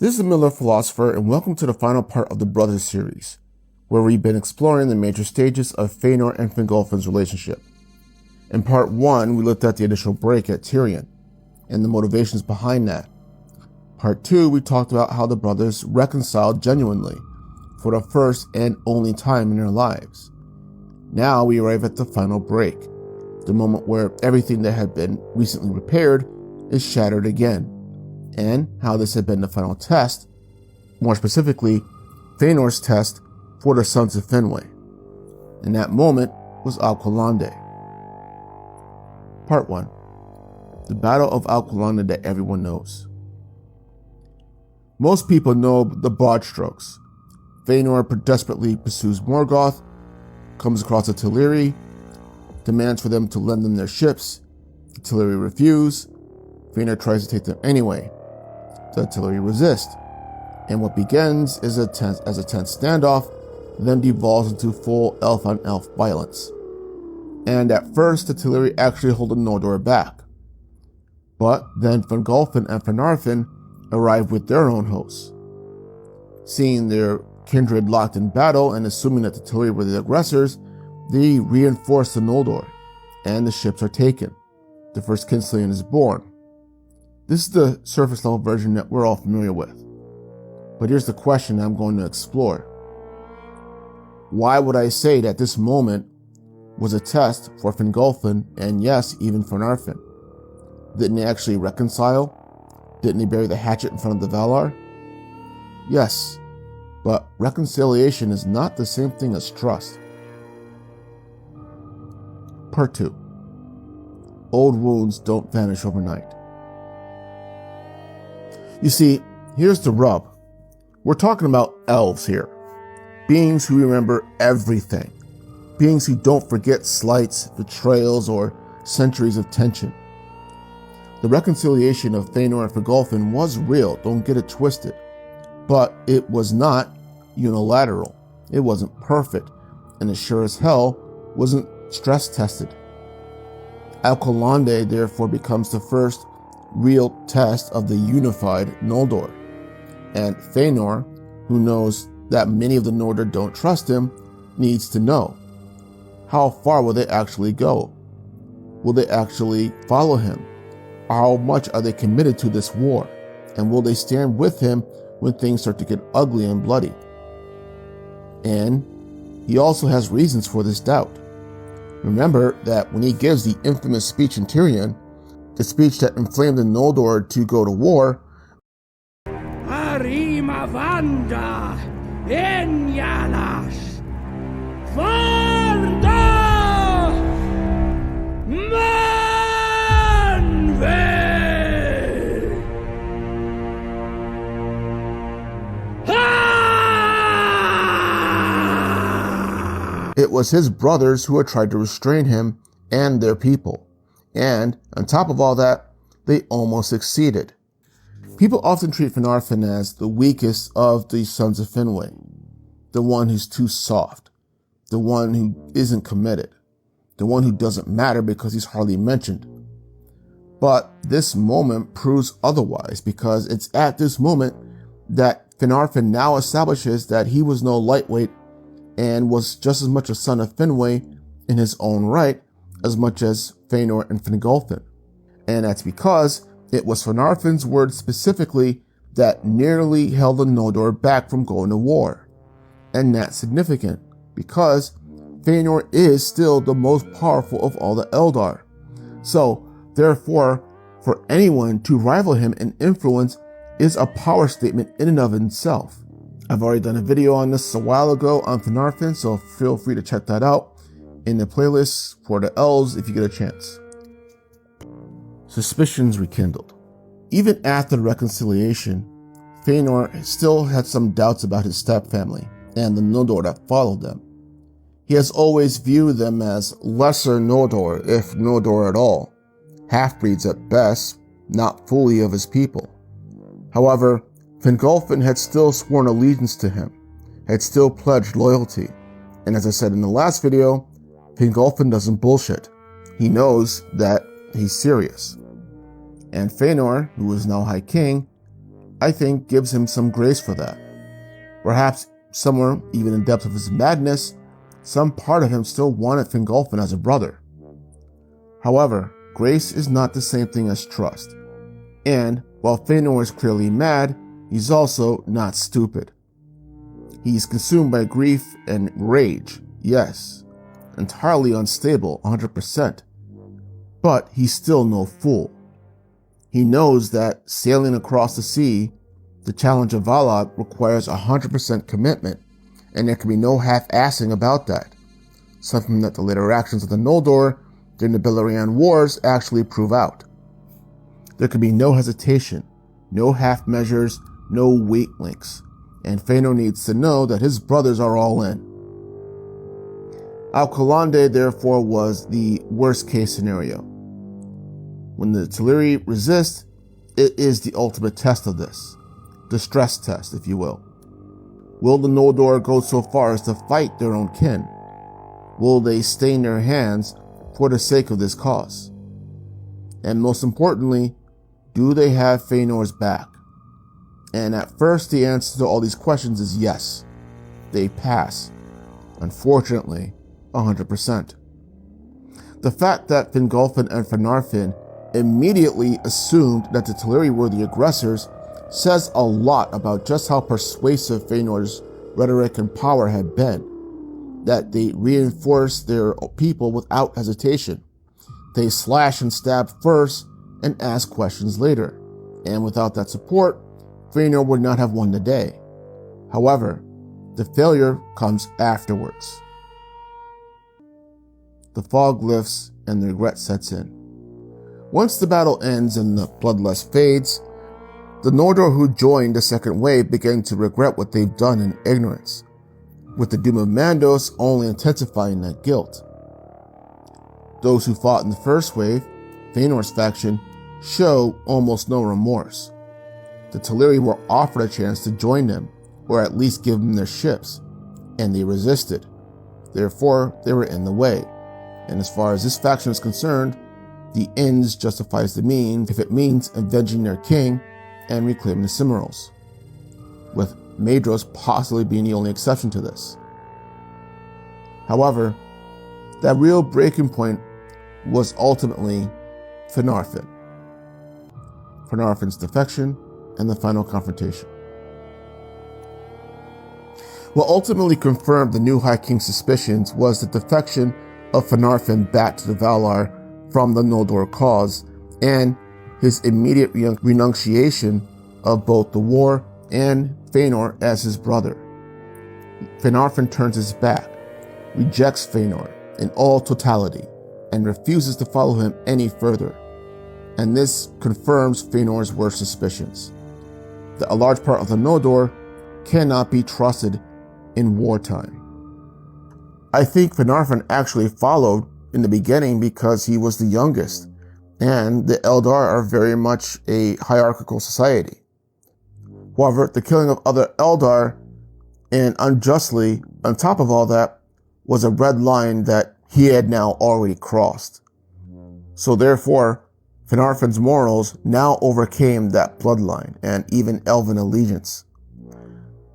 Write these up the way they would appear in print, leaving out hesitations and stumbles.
This is Miller Philosopher, and welcome to the final part of the Brothers series, where we've been exploring the major stages of Fëanor and Fingolfin's relationship. In part 1, we looked at the initial break at Tirion, and the motivations behind that. Part 2, we talked about how the brothers reconciled genuinely, for the first and only time in their lives. Now we arrive at the final break, the moment where everything that had been recently repaired is shattered again, and how this had been the final test, more specifically, Fëanor's test for the Sons of Finwe. And that moment was Alqualondë. Part 1. The Battle of Alqualondë that everyone knows. Most people know the broad strokes. Fëanor desperately pursues Morgoth, comes across the Teleri, demands for them to lend them their ships. The Teleri refuse. Fëanor tries to take them anyway. The Teleri resist, and what begins as a tense standoff then devolves into full elf-on-elf violence. And at first, the Teleri actually hold the Noldor back. But then Fingolfin and Finarfin arrive with their own hosts. Seeing their kindred locked in battle and assuming that the Teleri were the aggressors, they reinforce the Noldor, and the ships are taken. The first Kinslaying is born. This is the surface level version that we're all familiar with. But here's the question I'm going to explore. Why would I say that this moment was a test for Fingolfin and yes, even Finarfin? Didn't they actually reconcile? Didn't they bury the hatchet in front of the Valar? Yes, but reconciliation is not the same thing as trust. Part 2. Old wounds don't vanish overnight. You see, here's the rub. We're talking about elves here. Beings who remember everything. Beings who don't forget slights, betrayals, or centuries of tension. The reconciliation of Fëanor and Fingolfin was real, don't get it twisted. But it was not unilateral. It wasn't perfect, and as sure as hell wasn't stress tested. Alqualondë therefore becomes the first real test of the unified Noldor. And Fëanor, who knows that many of the Noldor don't trust him, needs to know, how far will they actually go? Will they actually follow him? How much are they committed to this war? And will they stand with him when things start to get ugly and bloody? And he also has reasons for this doubt. Remember that when he gives the infamous speech in Tirion, the speech that inflamed the Noldor to go to war, Arima Vanda Enyalas Varda Manve. it was his brothers who had tried to restrain him and their people. And, on top of all that, they almost succeeded. People often treat Finarfin as the weakest of the Sons of Finwe, the one who's too soft, the one who isn't committed, the one who doesn't matter because he's hardly mentioned. But this moment proves otherwise, because it's at this moment that Finarfin now establishes that he was no lightweight and was just as much a son of Finwe in his own right as much as Fëanor and Fingolfin. And that's because it was Finarfin's words specifically that nearly held the Noldor back from going to war. And that's significant, because Fëanor is still the most powerful of all the Eldar. So, therefore, for anyone to rival him in influence is a power statement in and of itself. I've already done a video on this a while ago on Finarfin, so feel free to check that out in the playlist for the elves if you get a chance. Suspicions rekindled. Even after the reconciliation, Fëanor still had some doubts about his stepfamily and the Noldor that followed them. He has always viewed them as lesser Noldor, if Noldor at all, half-breeds at best, not fully of his people. However, Fingolfin had still sworn allegiance to him, had still pledged loyalty, and as I said in the last video, Fingolfin doesn't bullshit. He knows that he's serious. And Fëanor, who is now High King, I think, gives him some grace for that. Perhaps somewhere, even in the depths of his madness, some part of him still wanted Fingolfin as a brother. However, grace is not the same thing as trust. And while Fëanor is clearly mad, he's also not stupid. He's consumed by grief and rage, yes, entirely unstable, 100%. But he's still no fool. He knows that sailing across the sea, the challenge of Valar, requires 100% commitment, and there can be no half-assing about that, something that the later actions of the Noldor during the Beleriand Wars actually prove out. There can be no hesitation, no half measures, no weak links, and Fëanor needs to know that his brothers are all in. Alcalande, therefore, was the worst case scenario. When the Teleri resist, it is the ultimate test of this. The stress test, if you will. Will the Noldor go so far as to fight their own kin? Will they stain their hands for the sake of this cause? And most importantly, do they have Fëanor's back? And at first, the answer to all these questions is yes. They pass. Unfortunately, 100%. The fact that Fingolfin and Finarfin immediately assumed that the Teleri were the aggressors says a lot about just how persuasive Fëanor's rhetoric and power had been. That they reinforced their people without hesitation. They slash and stab first and ask questions later. And without that support, Fëanor would not have won the day. However, the failure comes afterwards. The fog lifts and the regret sets in. Once the battle ends and the bloodlust fades, the Noldor who joined the second wave begin to regret what they've done in ignorance, with the doom of Mandos only intensifying that guilt. Those who fought in the first wave, Fëanor's faction, show almost no remorse. The Teleri were offered a chance to join them, or at least give them their ships, and they resisted. Therefore, they were in the way. And as far as this faction is concerned, the ends justifies the means if it means avenging their king and reclaiming the Silmarils, with Maedhros possibly being the only exception to this. However, that real breaking point was ultimately Finarfin. Finarfin's defection and the final confrontation. What ultimately confirmed the new High King's suspicions was the defection of Finarfin back to the Valar from the Noldor cause, and his immediate renunciation of both the war and Fëanor as his brother. Finarfin turns his back, rejects Fëanor in all totality, and refuses to follow him any further. And this confirms Fëanor's worst suspicions, that a large part of the Noldor cannot be trusted in wartime. I think Finarfin actually followed in the beginning because he was the youngest, and the Eldar are very much a hierarchical society. However, the killing of other Eldar, and unjustly, on top of all that, was a red line that he had now already crossed. So therefore, Finarfin's morals now overcame that bloodline and even elven allegiance.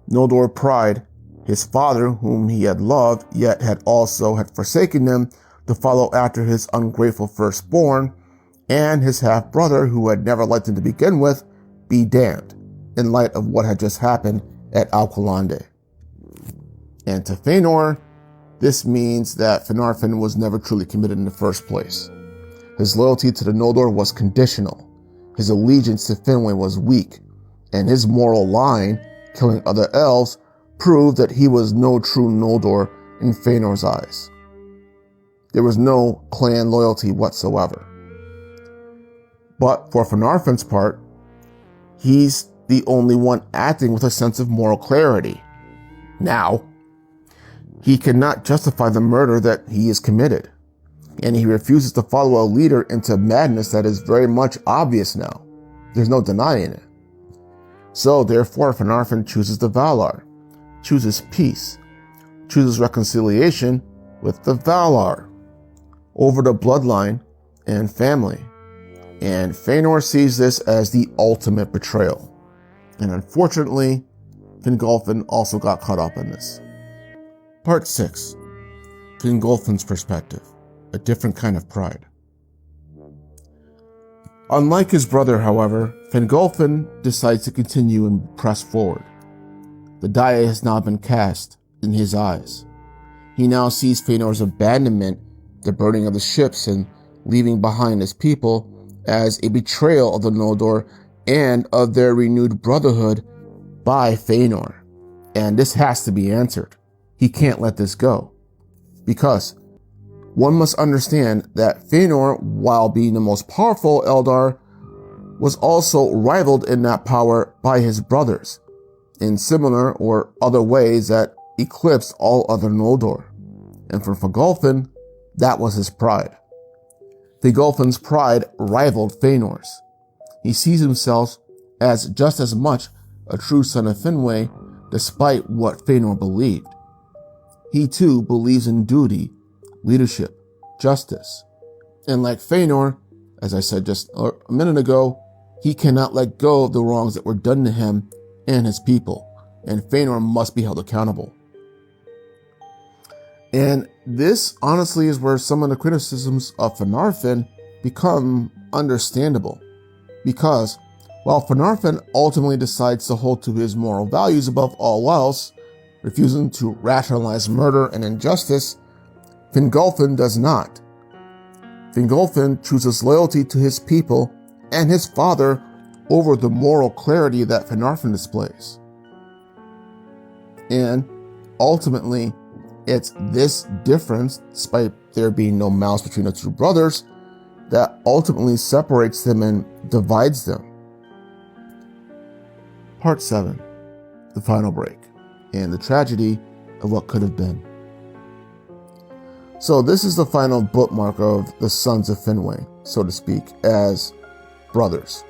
Noldor pride, his father whom he had loved yet had forsaken him to follow after his ungrateful firstborn, and his half-brother who had never liked him to begin with, be damned in light of what had just happened at Alcalande. And to Fëanor, this means that Finarfin was never truly committed in the first place. His loyalty to the Noldor was conditional, his allegiance to Finwë was weak, and his moral line, killing other elves, proved that he was no true Noldor in Fëanor's eyes. There was no clan loyalty whatsoever. But for Finarfin's part, he's the only one acting with a sense of moral clarity. Now, he cannot justify the murder that he has committed, and he refuses to follow a leader into madness that is very much obvious now. There's no denying it. So therefore, Finarfin chooses the Valar, chooses peace, chooses reconciliation with the Valar over the bloodline and family. And Fëanor sees this as the ultimate betrayal. And unfortunately, Fingolfin also got caught up in this. Part 6. Fingolfin's perspective. A different kind of pride. Unlike his brother, however, Fingolfin decides to continue and press forward. The die has now been cast in his eyes. He now sees Fëanor's abandonment, the burning of the ships, and leaving behind his people as a betrayal of the Noldor and of their renewed brotherhood by Fëanor. And this has to be answered. He can't let this go. Because one must understand that Fëanor, while being the most powerful Eldar, was also rivaled in that power by his brothers in similar or other ways that eclipsed all other Noldor. And for Fingolfin, that was his pride. Fingolfin's pride rivaled Fëanor's. He sees himself as just as much a true son of Finwe, despite what Fëanor believed. He too believes in duty, leadership, justice. And like Fëanor, as I said just a minute ago, he cannot let go of the wrongs that were done to him and his people, and Fëanor must be held accountable. And this honestly is where some of the criticisms of Finarfin become understandable. Because while Finarfin ultimately decides to hold to his moral values above all else, refusing to rationalize murder and injustice, Fingolfin does not. Fingolfin chooses loyalty to his people and his father over the moral clarity that Finarfin displays. And ultimately, it's this difference, despite there being no malice between the two brothers, that ultimately separates them and divides them. Part 7. The final break, and the tragedy of what could have been. So this is the final bookmark of the Sons of Finwe, so to speak, as brothers.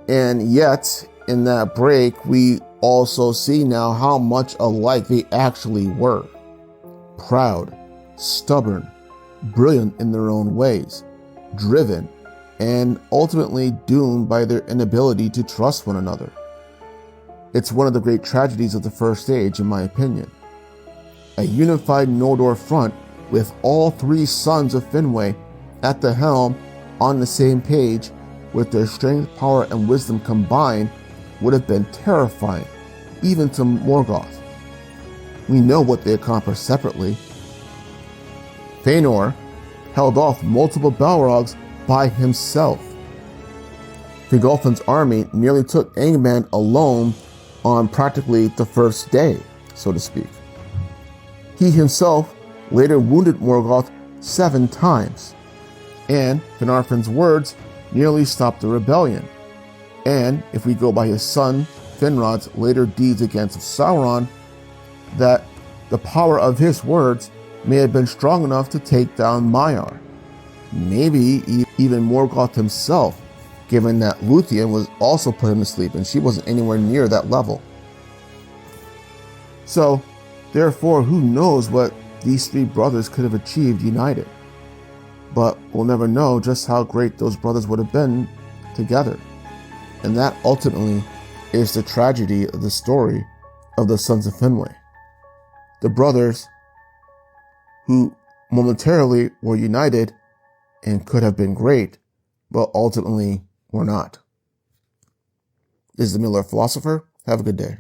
And yet, in that break, we also see now how much alike they actually were. Proud, stubborn, brilliant in their own ways, driven, and ultimately doomed by their inability to trust one another. It's one of the great tragedies of the First Age, in my opinion. A unified Noldor front with all three sons of Finwe at the helm on the same page, with their strength, power, and wisdom combined, would have been terrifying, even to Morgoth. We know what they accomplished separately. Fëanor held off multiple Balrogs by himself. Fingolfin's army nearly took Angband alone on practically the first day, so to speak. He himself later wounded Morgoth 7 times, and Finarfin's words nearly stopped the rebellion. And if we go by his son Finrod's later deeds against Sauron, that the power of his words may have been strong enough to take down Maiar. Maybe even Morgoth himself, given that Luthien was also put him to sleep and she wasn't anywhere near that level. So, therefore, who knows what these three brothers could have achieved united. But we'll never know just how great those brothers would have been together. And that ultimately is the tragedy of the story of the Sons of Finwe. The brothers who momentarily were united and could have been great, but ultimately were not. This is the Miller Philosopher. Have a good day.